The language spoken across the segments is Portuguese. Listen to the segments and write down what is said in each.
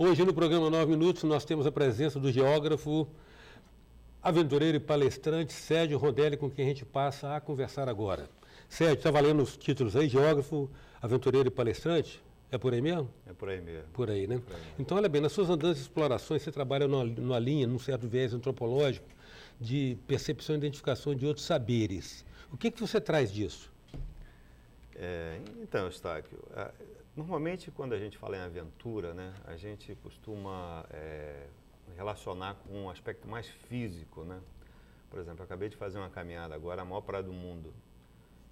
Hoje no programa 9 Minutos nós temos a presença do geógrafo, aventureiro e palestrante Sérgio Rondelli, com quem a gente passa a conversar agora. Sérgio, está valendo os títulos aí, geógrafo, aventureiro e palestrante? É por aí mesmo? É por aí mesmo. Por aí, né? Por aí mesmo. Então, olha bem, nas suas andanças e explorações, você trabalha numa linha, num certo viés antropológico, de percepção e identificação de outros saberes. O que você traz disso? Então, Eustáquio, normalmente quando a gente fala em aventura, né, a gente costuma relacionar com um aspecto mais físico, né? Por exemplo, eu acabei de fazer uma caminhada agora, a maior praia do mundo,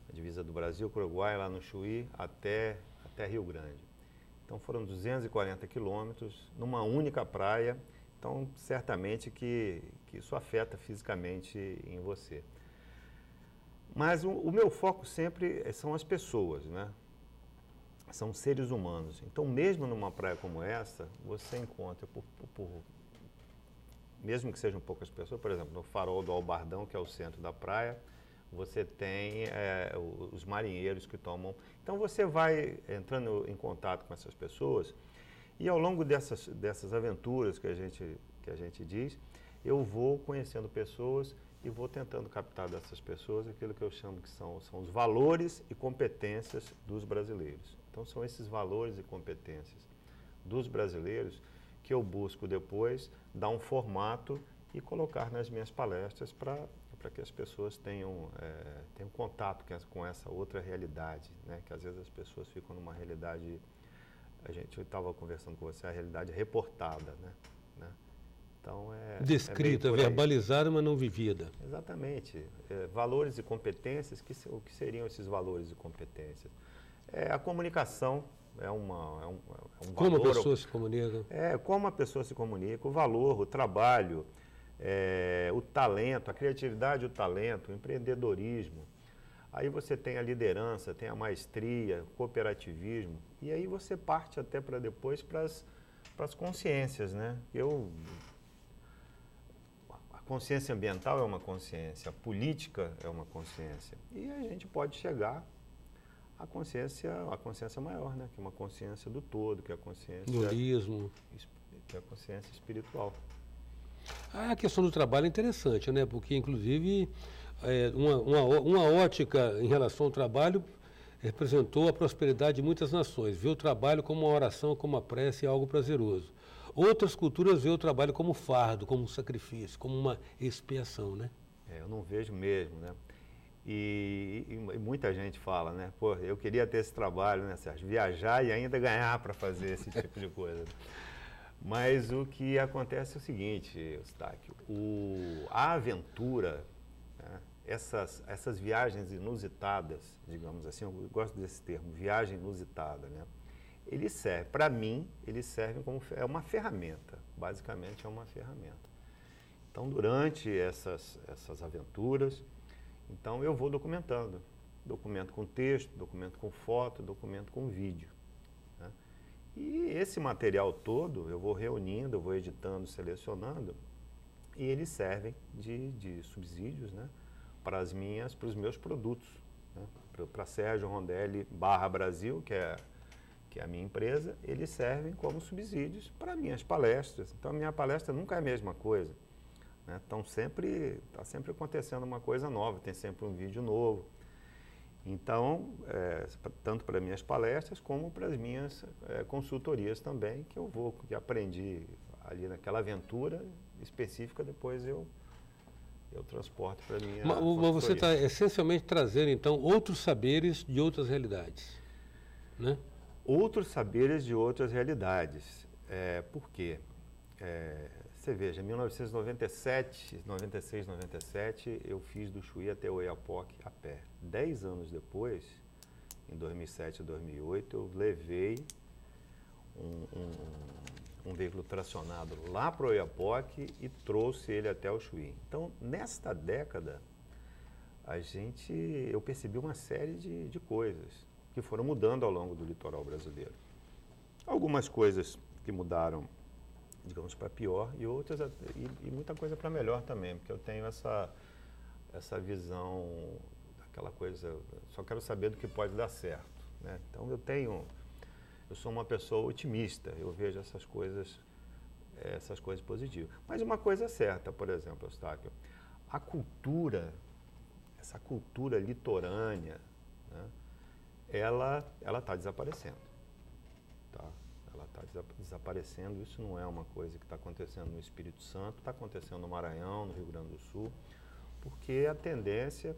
a divisa do Brasil com o Uruguai, lá no Chuí, até Rio Grande. Então foram 240 quilômetros numa única praia, então certamente que isso afeta fisicamente em você. Mas o meu foco sempre são as pessoas, né? São seres humanos. Então, mesmo numa praia como essa, você encontra, mesmo que sejam poucas pessoas, por exemplo, no farol do Albardão, que é o centro da praia, você tem os marinheiros que tomam. Então, você vai entrando em contato com essas pessoas e, ao longo dessas aventuras que a gente diz, eu vou conhecendo pessoas e vou tentando captar dessas pessoas aquilo que eu chamo que são os valores e competências dos brasileiros. Então, são esses valores e competências dos brasileiros que eu busco depois dar um formato e colocar nas minhas palestras para que as pessoas tenham contato com essa outra realidade, né? Que às vezes as pessoas ficam numa realidade, eu estava conversando com você, a realidade reportada, né? Então, descrita, verbalizada, mas não vivida. Exatamente. Valores e competências, o que seriam esses valores e competências? A comunicação é um como valor. A pessoa se comunica? Como a pessoa se comunica, o valor, o trabalho, o talento, a criatividade, o talento, o empreendedorismo. Aí você tem a liderança, tem a maestria, o cooperativismo, e aí você parte até para depois para as consciências, né? A consciência ambiental é uma consciência, a política é uma consciência. E a gente pode chegar à consciência maior, né? Que é uma consciência do todo, que é a consciência... Dualismo. Que é a consciência espiritual. A questão do trabalho é interessante, né? Porque, inclusive, uma ótica em relação ao trabalho representou a prosperidade de muitas nações. Vê o trabalho como uma oração, como uma prece, algo prazeroso. Outras culturas veem o trabalho como fardo, como um sacrifício, como uma expiação, né? Eu não vejo mesmo, né? E muita gente fala, né? Pô, eu queria ter esse trabalho, né, Sérgio? Viajar e ainda ganhar para fazer esse tipo de coisa. Mas o que acontece é o seguinte, Eustáquio, a aventura, né, essas viagens inusitadas, digamos assim, eu gosto desse termo, viagem inusitada, né? Para mim, eles servem como uma ferramenta, basicamente é uma ferramenta. Então, durante essas aventuras, então eu vou documentando, documento com texto, documento com foto, documento com vídeo, né? E esse material todo eu vou reunindo, eu vou editando, selecionando, e eles servem de subsídios, né, para os meus produtos, né? Para Sérgio Rondelli /Brasil, que é a minha empresa, eles servem como subsídios para minhas palestras. Então, a minha palestra nunca é a mesma coisa, né? Então, está sempre acontecendo uma coisa nova, tem sempre um vídeo novo. Então, tanto para minhas palestras como para as minhas consultorias também, que aprendi ali naquela aventura específica, depois eu transporto para a minha consultoria. Mas você está essencialmente trazendo, então, outros saberes de outras realidades, né? Outros saberes de outras realidades. Por quê? Você veja, em 1997, 96, 97, eu fiz do Chuí até o Oiapoque a pé. 10 anos depois, em 2007 e 2008, eu levei um veículo tracionado lá para o Oiapoque e trouxe ele até o Chuí. Então, nesta década, eu percebi uma série de coisas que foram mudando ao longo do litoral brasileiro. Algumas coisas que mudaram, digamos, para pior, e outras, e muita coisa para melhor também, porque eu tenho essa visão, aquela coisa, só quero saber do que pode dar certo, né? Então, eu tenho eu sou uma pessoa otimista, eu vejo essas coisas positivas. Mas uma coisa é certa, por exemplo, Eustáquio, a cultura, essa cultura litorânea, né, ela está desaparecendo. Tá? Ela está desaparecendo, isso não é uma coisa que está acontecendo no Espírito Santo, está acontecendo no Maranhão, no Rio Grande do Sul, porque a tendência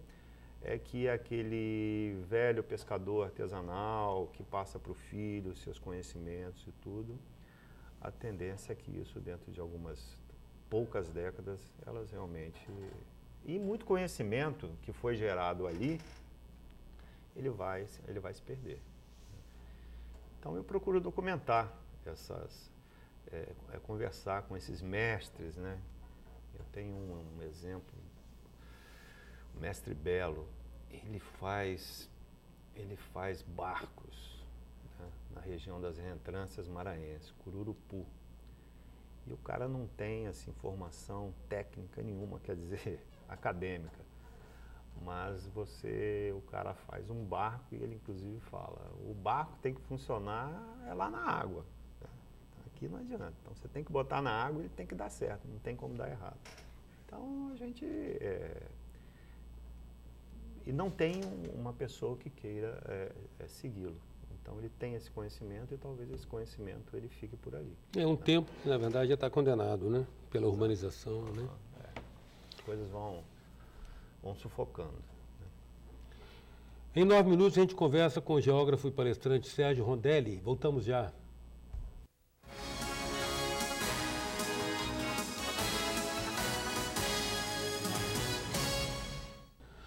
é que aquele velho pescador artesanal que passa para o filho seus conhecimentos e tudo, a tendência é que isso dentro de algumas poucas décadas, elas realmente... E muito conhecimento que foi gerado ali, ele vai se perder. Então eu procuro documentar conversar com esses mestres, né? Eu tenho um exemplo, o mestre Belo, ele faz barcos, né, na região das reentrâncias maranhenses, Cururupu. E o cara não tem assim, formação técnica nenhuma, quer dizer, acadêmica. Mas o cara faz um barco e ele inclusive fala, o barco tem que funcionar lá na água. Né? Aqui não adianta. Então você tem que botar na água e ele tem que dar certo, não tem como dar errado. Então a gente... E não tem uma pessoa que queira segui-lo. Então ele tem esse conhecimento e talvez esse conhecimento ele fique por ali. É um tempo que, na verdade, já está condenado, né? Pela urbanização, né? As coisas vão sufocando. Né? Em 9 minutos a gente conversa com o geógrafo e palestrante Sérgio Rondelli. Voltamos já.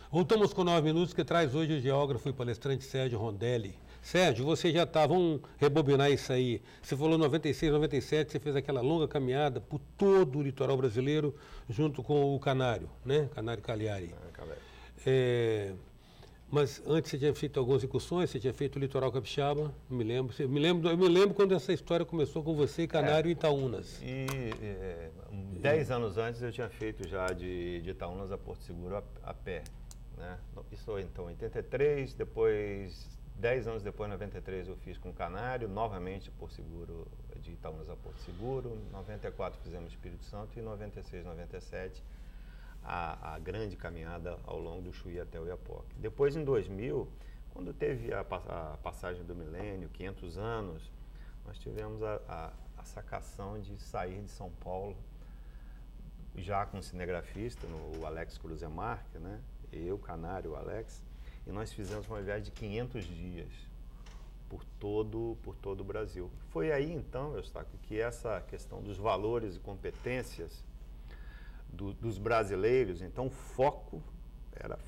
Voltamos com 9 minutos, que traz hoje o geógrafo e palestrante Sérgio Rondelli. Sérgio, você já está, vamos rebobinar isso aí. Você falou 96, 97, você fez aquela longa caminhada por todo o litoral brasileiro, junto com o Canário, né? Canário Cagliari. Mas antes você tinha feito algumas incursões, você tinha feito o litoral capixaba, não me lembro. Eu me lembro quando essa história começou com você, Canário e Itaúnas. 10 anos antes eu tinha feito já de Itaúnas a Porto Seguro a pé. Né? Isso então em 83, depois 10 anos depois, em 93, eu fiz com o Canário, novamente Porto Seguro, de Itaúnas a Porto Seguro. Em 94 fizemos Espírito Santo e em 96, 97 a grande caminhada ao longo do Chuí até o Oiapoque. Depois, em 2000, quando teve a passagem do milênio, 500 anos, nós tivemos a sacação de sair de São Paulo, já com o cinegrafista, o Alex Cruzemarque, né? Eu, Canário, o Alex, e nós fizemos uma viagem de 500 dias por todo o Brasil. Foi aí, então, Eustáquio, que essa questão dos valores e competências dos brasileiros, então o foco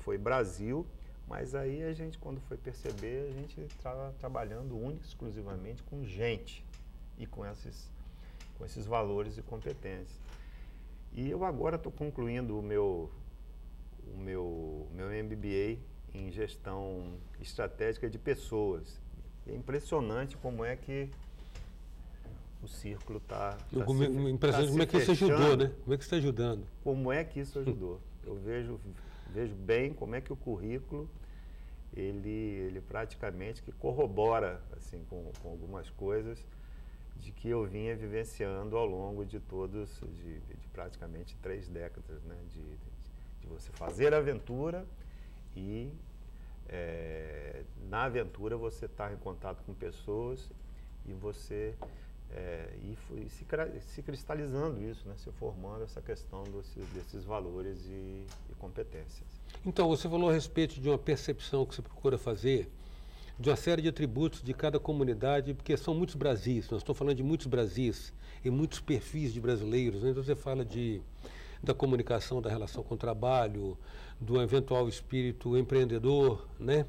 foi Brasil, mas aí a gente, quando foi perceber, a gente estava trabalhando única e exclusivamente com gente e com esses valores e competências. E eu agora estou concluindo o meu MBA em gestão estratégica de pessoas. É impressionante como é que o círculo está impressionante como é que isso ajudou, né? Como é que está ajudando? Como é que isso ajudou? Eu vejo bem como é que o currículo ele praticamente que corrobora assim com algumas coisas de que eu vinha vivenciando ao longo de praticamente 3 décadas, né? De você fazer aventura e na aventura você está em contato com pessoas e você se cristalizando isso, né? Se formando essa questão desses valores e competências. Então, você falou a respeito de uma percepção que você procura fazer de uma série de atributos de cada comunidade, porque são muitos Brasis, nós estamos falando de muitos Brasis e muitos perfis de brasileiros, né? Então você fala da comunicação, da relação com o trabalho, do eventual espírito empreendedor, né?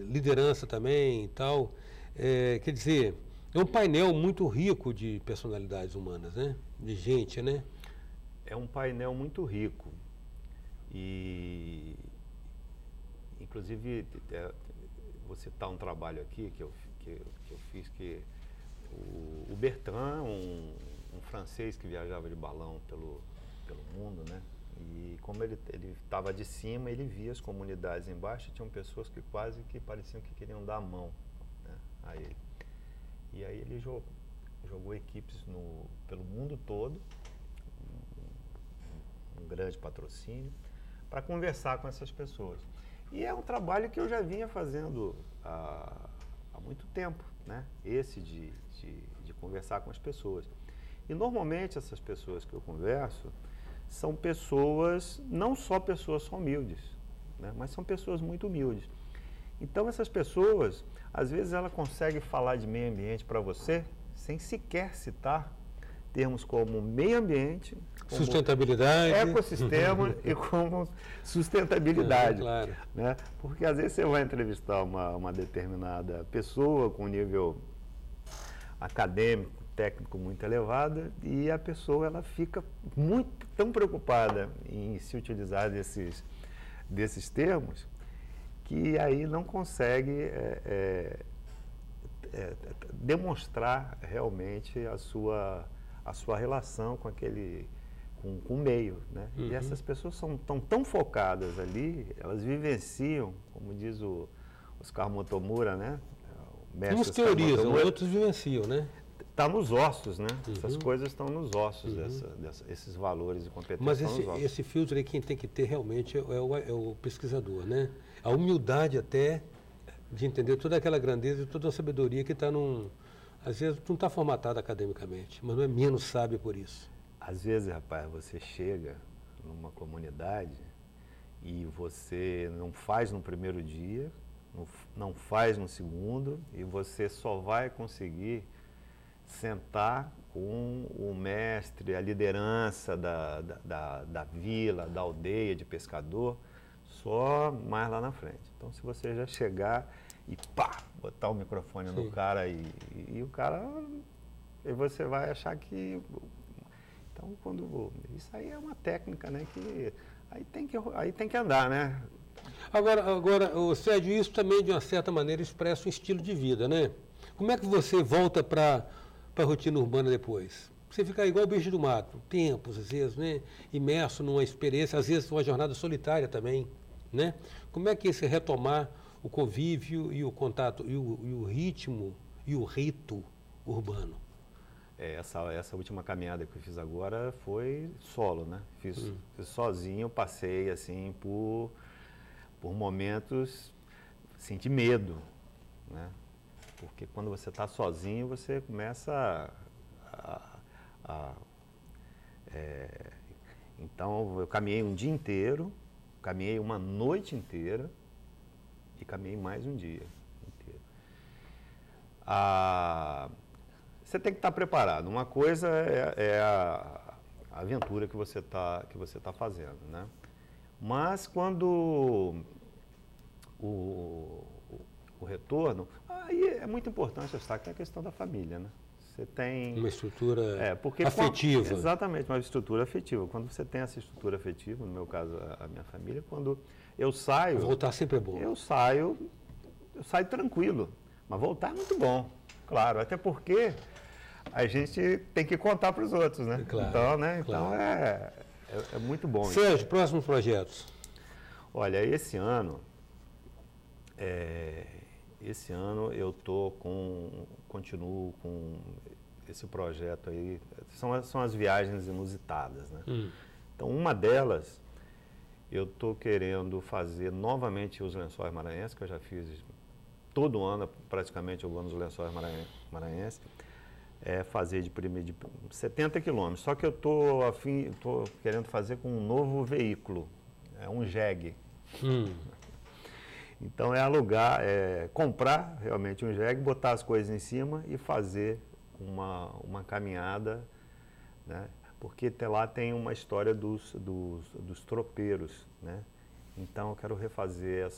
Liderança também e tal. Quer dizer, é um painel muito rico de personalidades humanas, né? De gente, né? É um painel muito rico. E, inclusive, vou citar um trabalho aqui que eu fiz, que o Bertrand, um francês que viajava de balão pelo mundo, né? E como ele estava de cima, ele via as comunidades embaixo, tinham pessoas que quase que pareciam que queriam dar a mão, né, a ele. E aí ele jogou equipes pelo mundo todo, um grande patrocínio, para conversar com essas pessoas. E é um trabalho que eu já vinha fazendo há muito tempo, né? Esse de conversar com as pessoas. E normalmente essas pessoas que eu converso são pessoas, não só pessoas humildes, né? Mas são pessoas muito humildes. Então essas pessoas, às vezes ela consegue falar de meio ambiente para você sem sequer citar termos como meio ambiente, como sustentabilidade, ecossistema e como sustentabilidade. Claro. Né? Porque às vezes você vai entrevistar uma determinada pessoa com nível acadêmico, técnico muito elevado e a pessoa ela fica tão preocupada em se utilizar desses termos que aí não consegue demonstrar realmente a sua relação com com o meio, né? E essas pessoas estão tão focadas ali, elas vivenciam, como diz o Oscar Motomura, né? Uns teorizam, outros vivenciam, né? Está nos ossos, né? Essas coisas estão nos ossos, esses valores e competências. Mas esse filtro aí quem tem que ter realmente é o pesquisador, né? A humildade até de entender toda aquela grandeza e toda a sabedoria que está às vezes não está formatada academicamente, mas não é menos sábio por isso. Às vezes, rapaz, você chega numa comunidade e você não faz no primeiro dia, não faz no segundo, e você só vai conseguir sentar com o mestre, a liderança da vila, da aldeia de pescador, só mais lá na frente. Então, se você já chegar e botar o microfone no cara e o cara... E você vai achar que... Então, isso aí é uma técnica, né? Que aí tem que andar, né? Agora, Sérgio, isso também, de uma certa maneira, expressa um estilo de vida, né? Como é que você volta para a rotina urbana depois? Você fica igual o bicho do mato, tempos, às vezes, né? Imerso numa experiência, às vezes uma jornada solitária também, né? Como é que esse retomar o convívio e o contato, e o ritmo e o rito urbano? Essa última caminhada que eu fiz agora foi solo, né? Fiz sozinho, passei assim por momentos assim, de medo, né? Porque quando você está sozinho, você começa Então, eu caminhei um dia inteiro, caminhei uma noite inteira e caminhei mais um dia inteiro. Você tem que estar preparado. Uma coisa é a aventura que você tá fazendo, né? Mas quando o retorno, aí é muito importante destacar que é a questão da família, né? Você tem... Uma estrutura afetiva. Exatamente, uma estrutura afetiva. Quando você tem essa estrutura afetiva, no meu caso, a minha família, quando eu saio... Voltar sempre é bom. Eu saio tranquilo, mas voltar é muito bom, claro, até porque a gente tem que contar para os outros, né? Claro, então, né? Claro. Então é muito bom. Sérgio, próximos projetos? Olha, esse ano eu continuo com esse projeto aí, são as viagens inusitadas, né? Então, uma delas, eu estou querendo fazer novamente os Lençóis Maranhenses, que eu já fiz todo ano, praticamente eu vou nos Lençóis Maranhenses, fazer de 70 quilômetros, só que eu estou querendo fazer com um novo veículo, um jegue. Então comprar realmente um jegue, botar as coisas em cima e fazer uma caminhada, né? Porque até lá tem uma história dos tropeiros, né? Então eu quero refazer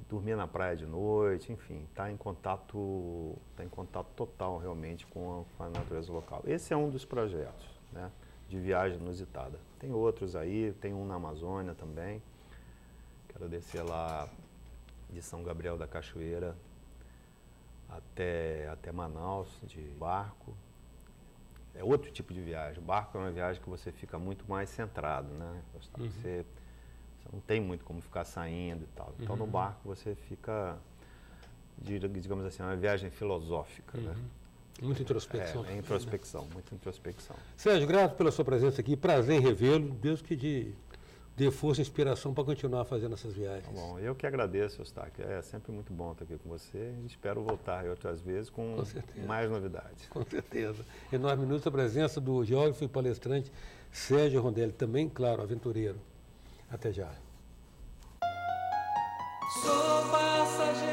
dormir na praia de noite, enfim, tá em contato total realmente com a natureza local. Esse é um dos projetos, né? De viagem inusitada. Tem outros aí, tem um na Amazônia também. Quero descer lá de São Gabriel da Cachoeira até Manaus de barco. É outro tipo de viagem. O barco é uma viagem que você fica muito mais centrado, né? Você não tem muito como ficar saindo e tal. Então, no barco você fica digamos assim, uma viagem filosófica, né? Muita introspecção. Introspecção, muita introspecção. Sérgio, grato pela sua presença aqui, prazer em revê-lo. Deus que te dê força e inspiração para continuar fazendo essas viagens. Tá bom, eu que agradeço, Eustáquio. É sempre muito bom estar aqui com você e espero voltar outras vezes com mais novidades. Com certeza. Enorme minuto a presença do geógrafo e palestrante Sérgio Rondelli, também, claro, aventureiro. Até já. Sou passageiro.